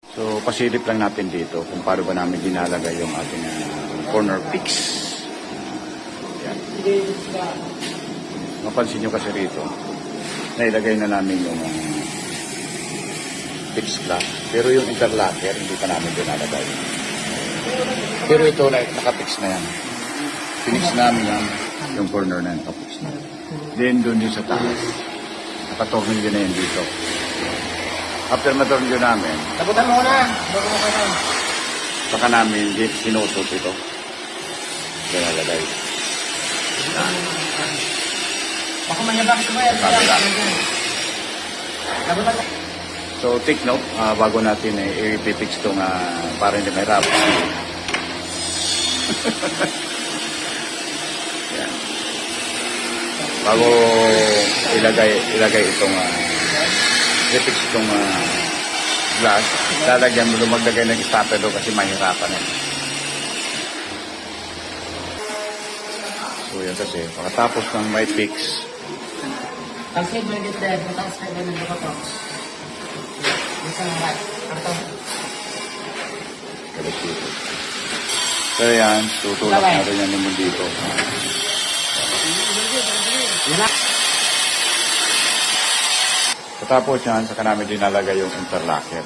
So, pasilip lang natin dito kung paano ba namin dinalagay yung ating corner picks. Yan. Mapansin nyo kasi rito, nailagay na namin yung fixed glass. Pero yung interlocker, hindi pa namin dinalagay. Pero ito, nakapix na yan. Pinix namin yan, yung corner na yan, nakapix na. Then, doon din sa taas. Nakatornilyo na yan dito. After matornilyo namin, Tabutan mo na. saka namin sinusot ito. Dinalagay. Baka manyabak sa bayan. Kabila. Tabutan mo. So, take note, bago natin i-fix itong para hindi mahirap. Yan. Bago ilagay itong i-fix itong glass, lalagyan mo lumagdagay ng stopper doon kasi mahirapan eh. So, yan kasi, pagkatapos ng may fix, Pag-save mo yung dead, mataas ka ganun dito to. Isa ng right. Arto. so yan, tutulak natin yan naman dito. Tapos yan, saka namin dinalagay yung interlocker.